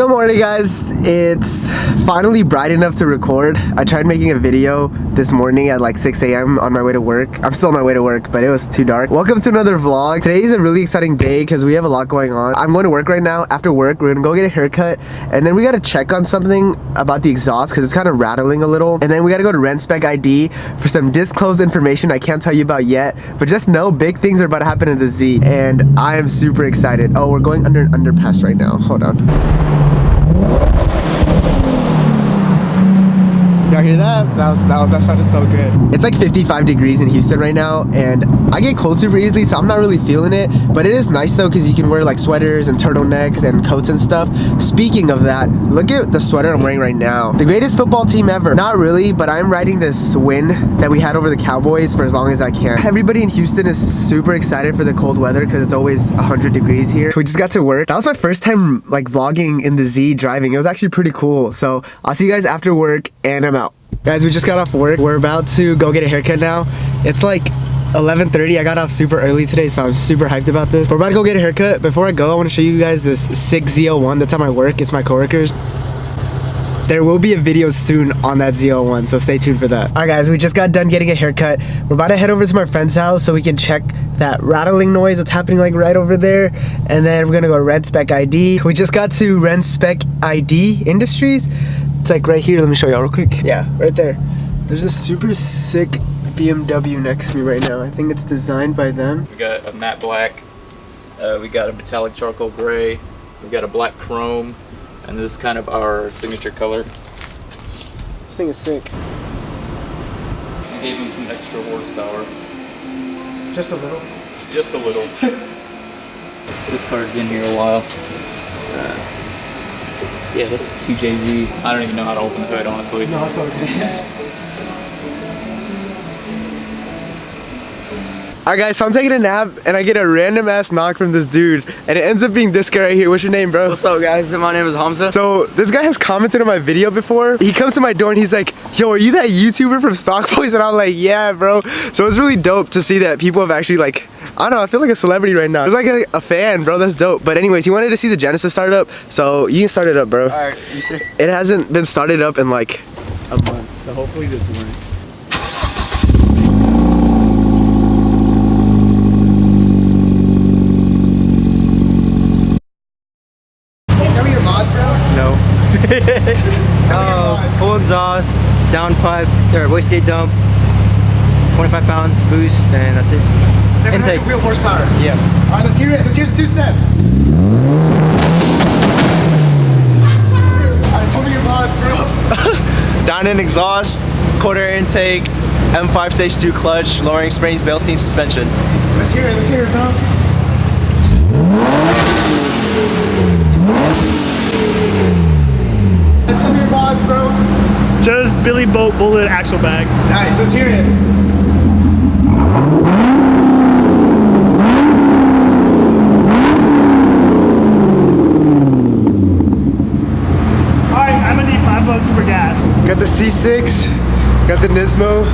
Good morning, guys. It's finally bright enough to record. I tried making a video this morning at like 6 a.m. on my way to work. I'm still on my way to work, but it was too dark. Welcome to another vlog. Today is a really exciting day because we have a lot going on. I'm going to work right now. After work, we're gonna go get a haircut, and then we gotta check on something about the exhaust because it's kind of rattling a little. And then we gotta go to Rent-Spec ID for some disclosed information I can't tell you about yet, but just know big things are about to happen in the Z, and I am super excited. Oh, we're going under an underpass right now. Hold on. Y'all hear that? That sounded so good. It's like 55 degrees in Houston right now, and I get cold super easily, so I'm not really feeling it. But it is nice though, because you can wear like sweaters and turtlenecks and coats and stuff. Speaking of that, look at the sweater I'm wearing right now. The greatest football team ever. Not really, but I'm riding this win that we had over the Cowboys for as long as I can. Everybody in Houston is super excited for the cold weather because it's always 100 degrees here. We just got to work. That was my first time like vlogging in the Z driving. It was actually pretty cool. So I'll see you guys after work, and I'm out. Guys, we just got off work. We're about to go get a haircut now. It's like 11:30. I got off super early today, so I'm super hyped about this. We're about to go get a haircut. Before I go, I want to show you guys this sick Z01 that's at my work. It's my coworkers. There will be a video soon on that Z01, so stay tuned for that. All right, guys, we just got done getting a haircut. We're about to head over to my friend's house so we can check that rattling noise that's happening like right over there. And then we're gonna go to Rent-Spec ID. We just got to Rent-Spec ID Industries. It's like right here. Let me show y'all real quick. Yeah, right there. There's a super sick BMW next to me right now. I think it's designed by them. We got a matte black, we got a metallic charcoal gray, we got a black chrome, and this is kind of our signature color. This thing is sick. We gave them some extra horsepower. Just a little? Just a little. This car's been here a while. Yeah, that's 2JZ. I don't even know how to open the hood, honestly. No, it's okay. Alright guys, so I'm taking a nap and I get a random ass knock from this dude, and it ends up being this guy right here. What's your name, bro? What's up, guys? My name is Hamza. So this guy has commented on my video before. He comes to my door and he's like, yo, are you that YouTuber from Stock Boys? And I'm like, yeah, bro. So it's really dope to see that people have actually like, I don't know, I feel like a celebrity right now. It's like a fan, bro. That's dope. But anyways, he wanted to see the Genesis start up, so you can start it up, bro. Alright, you sure? It hasn't been started up in like a month, so hopefully this works. Full exhaust, downpipe, or wastegate dump, 25 pounds boost, and that's it. 700 Intake. wheel horsepower. Yes. All right, let's hear it. Let's hear the two-step. All right, tell me your mods, bro. Down-in exhaust, quarter intake, M5 stage 2 clutch, lowering springs, Bilstein suspension. Let's hear it, bro. Tell me your mods, bro. Just Billy Boat Bullet axle bag. Nice, let's hear it. Alright, I'm gonna need $5 for gas. Got the C6, got the Nismo,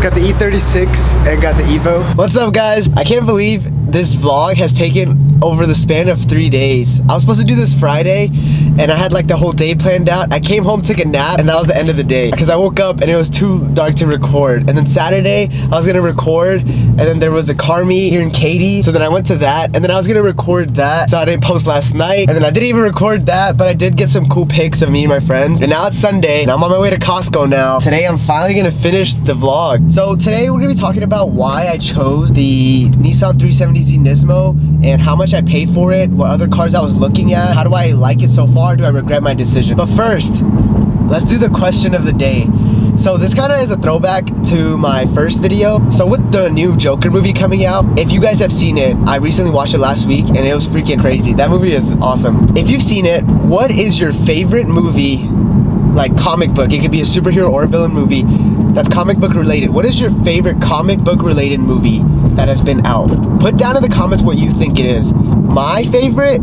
got the E36, and got the Evo. What's up, guys? I can't believe this vlog has taken over the span of 3 days. I was supposed to do this Friday, and I had like the whole day planned out. I came home, took a nap, and that was the end of the day because I woke up and it was too dark to record. And then Saturday, I was gonna record, and then there was a car meet here in Katy, so then I went to that, and then I was gonna record that, so I didn't post last night, and then I didn't even record that, but I did get some cool pics of me and my friends. And now it's Sunday, and I'm on my way to Costco now. Today, I'm finally gonna finish the vlog. So today, we're gonna be talking about why I chose the Nissan 370Z Nismo and how much I paid for it, what other cars I was looking at, how do I like it so far, do I regret my decision? But first, let's do the question of the day. So this kind of is a throwback to my first video. So with the new Joker movie coming out, if you guys have seen it, I recently watched it last week and it was freaking crazy. That movie is awesome. If you've seen it, what is your favorite movie, like comic book? It could be a superhero or a villain movie that's comic book related. What is your favorite comic book related movie that has been out? Put down in the comments what you think it is. My favorite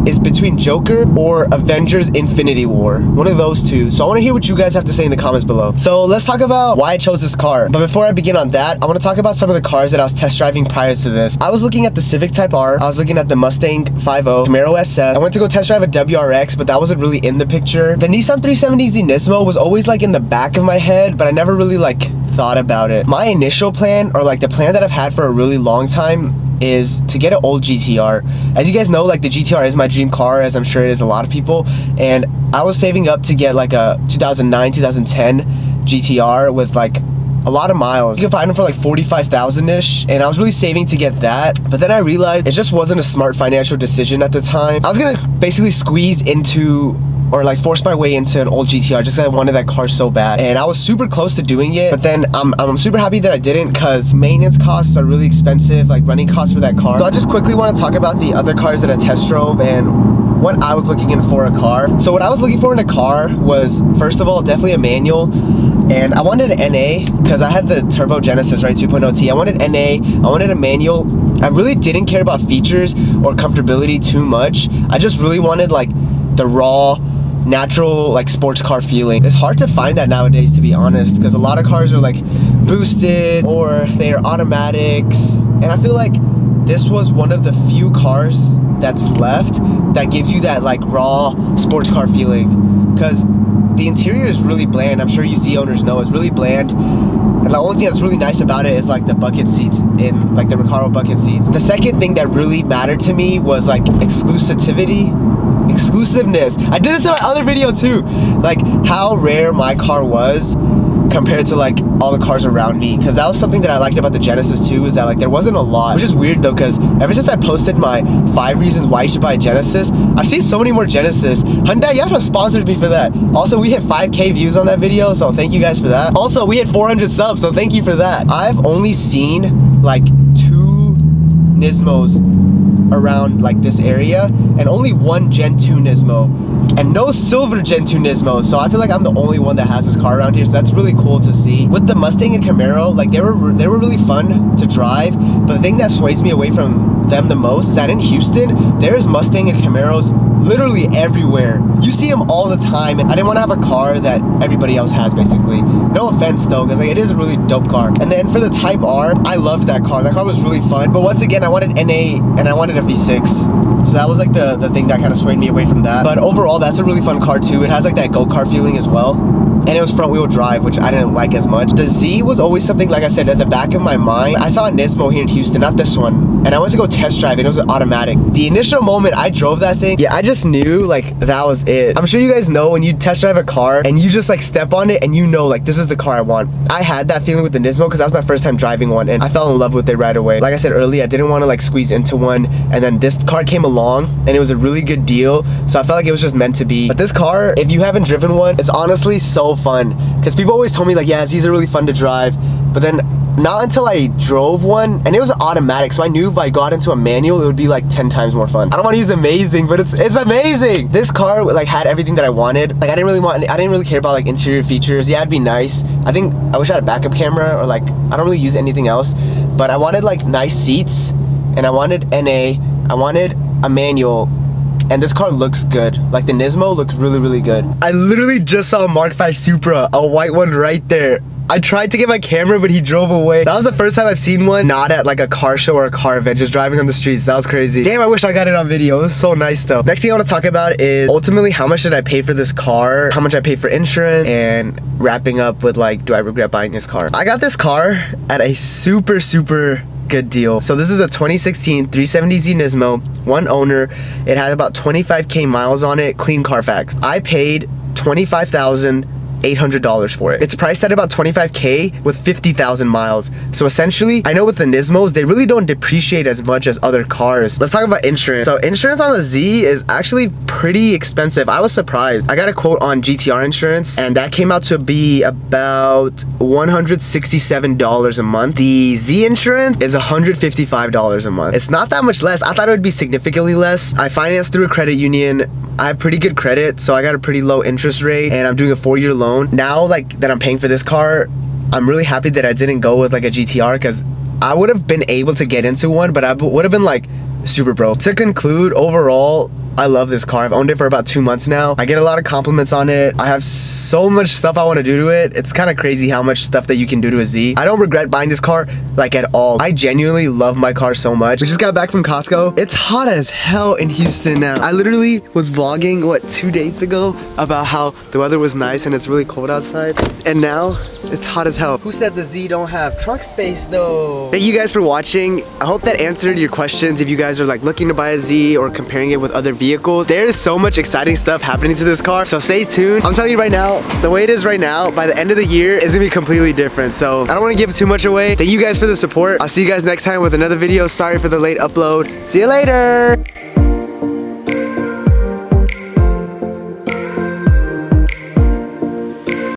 is between Joker or Avengers Infinity War. One of those two. So I want to hear what you guys have to say in the comments below. So let's talk about why I chose this car. But before I begin on that, I want to talk about some of the cars that I was test driving prior to this. I was looking at the Civic Type R. I was looking at the Mustang 50, Camaro SS. I went to go test drive a WRX, but that wasn't really in the picture. The Nissan 370Z Nismo was always like in the back of my head, but I never really like thought about it. My initial plan, or like the plan that I've had for a really long time, is to get an old GTR. As you guys know, like the GTR is my dream car, as I'm sure it is a lot of people, and I was saving up to get like a 2009, 2010 GTR with like a lot of miles. You can find them for like 45,000-ish, and I was really saving to get that, but then I realized it just wasn't a smart financial decision at the time. I was gonna basically squeeze into, or like force my way into, an old GTR just because I wanted that car so bad, and I was super close to doing it. But then I'm super happy that I didn't, because maintenance costs are really expensive, like running costs for that car. So I just quickly want to talk about the other cars that I test drove and what I was looking in for a car. So what I was looking for in a car was, first of all, definitely a manual, and I wanted an NA because I had the Turbo Genesis, right, 2.0T. I wanted NA, I wanted a manual. I really didn't care about features or comfortability too much. I just really wanted like the raw, natural like sports car feeling. It's hard to find that nowadays, to be honest, because a lot of cars are like boosted or they are automatics, and I feel like this was one of the few cars that's left that gives you that like raw sports car feeling, because the interior is really bland. I'm sure you Z owners know it's really bland, and the only thing that's really nice about it is like the bucket seats, in like the Recaro bucket seats. The second thing that really mattered to me was like exclusiveness. I did this in my other video too, like how rare my car was compared to like all the cars around me, because that was something that I liked about the Genesis too, is that like there wasn't a lot, which is weird though, because ever since I posted my 5 reasons why you should buy a Genesis, I've seen so many more Genesis. Hyundai, you have to sponsor me for that. Also, we hit 5K views on that video, so thank you guys for that. Also, we hit 400 subs, so thank you for that. I've only seen like 2 Nismos around like this area, and only 1 Gen 2 Nismo, and no silver Gen 2 Nismo, so I feel like I'm the only one that has this car around here, so that's really cool to see. With the Mustang and Camaro, like they were really fun to drive, but the thing that sways me away from them the most is that in Houston, there's Mustang and Camaros literally everywhere. You see them all the time, and I didn't want to have a car that everybody else has, basically. No offense though, because like it is a really dope car. And then for the Type R, I loved that car. That car was really fun, but once again, I wanted NA and I wanted a V6. So that was like the thing that kind of swayed me away from that. But overall, that's a really fun car too. It has like that go-kart feeling as well. And it was front wheel drive, which I didn't like as much. The Z was always something, like I said, at the back of my mind. I saw a Nismo here in Houston, not this one, and I went to go test drive it. It was an automatic. The initial moment I drove that thing, yeah, I just knew like that was it. I'm sure you guys know when you test drive a car and you just like step on it and you know like this is the car I want. I had that feeling with the Nismo because that was my first time driving one, and I fell in love with it right away. Like I said earlier, I didn't want to like squeeze into one, and then this car came along and it was a really good deal, so I felt like it was just meant to be. But this car, if you haven't driven one, it's honestly so fun, because people always told me like, yeah, these are really fun to drive, but then not until I drove one, and it was automatic, so I knew if I got into a manual it would be like 10 times more fun. I don't want to use amazing, but it's amazing. This car like had everything that I wanted. Like I didn't really care about like interior features. Yeah, it'd be nice. I think I wish I had a backup camera, or like I don't really use anything else, but I wanted like nice seats, and I wanted NA, I wanted a manual, and this car looks good. Like the Nismo looks really, really good. I literally just saw a Mark V Supra, a white one right there. I tried to get my camera, but he drove away. That was the first time I've seen one not at like a car show or a car event, just driving on the streets. That was crazy. Damn, I wish I got it on video. It was so nice though. Next thing I want to talk about is ultimately how much did I pay for this car, how much I paid for insurance, and wrapping up with like, do I regret buying this car? I got this car at a super good deal. So this is a 2016 370Z Nismo, 1 owner. It had about 25K miles on it, clean Carfax. I paid $25,800 for it. It's priced at about 25K with 50,000 miles. So essentially, I know with the Nismos, they really don't depreciate as much as other cars. Let's talk about insurance. So insurance on the Z is actually pretty expensive. I was surprised. I got a quote on GTR insurance, and that came out to be about $167 a month. The Z insurance is $155 a month. It's not that much less. I thought it would be significantly less. I financed through a credit union. I have pretty good credit, so I got a pretty low interest rate, and I'm doing a 4-year loan. Now, like, that I'm paying for this car, I'm really happy that I didn't go with like a GTR, because I would have been able to get into one, but I would have been like super broke. To conclude, overall, I love this car. I've owned it for about 2 months now. I get a lot of compliments on it. I have so much stuff I want to do to it. It's kind of crazy how much stuff that you can do to a Z. I don't regret buying this car like at all. I genuinely love my car so much. We just got back from Costco. It's hot as hell in Houston now. I literally was vlogging, what, 2 days ago about how the weather was nice and it's really cold outside. And now it's hot as hell. Who said the Z don't have trunk space though? Thank you guys for watching. I hope that answered your questions. If you guys are like looking to buy a Z or comparing it with other vehicles, there's so much exciting stuff happening to this car. So stay tuned. I'm telling you right now, the way it is right now, by the end of the year, is gonna be completely different. So I don't want to give too much away. Thank you guys for the support. I'll see you guys next time with another video. Sorry for the late upload. See you later.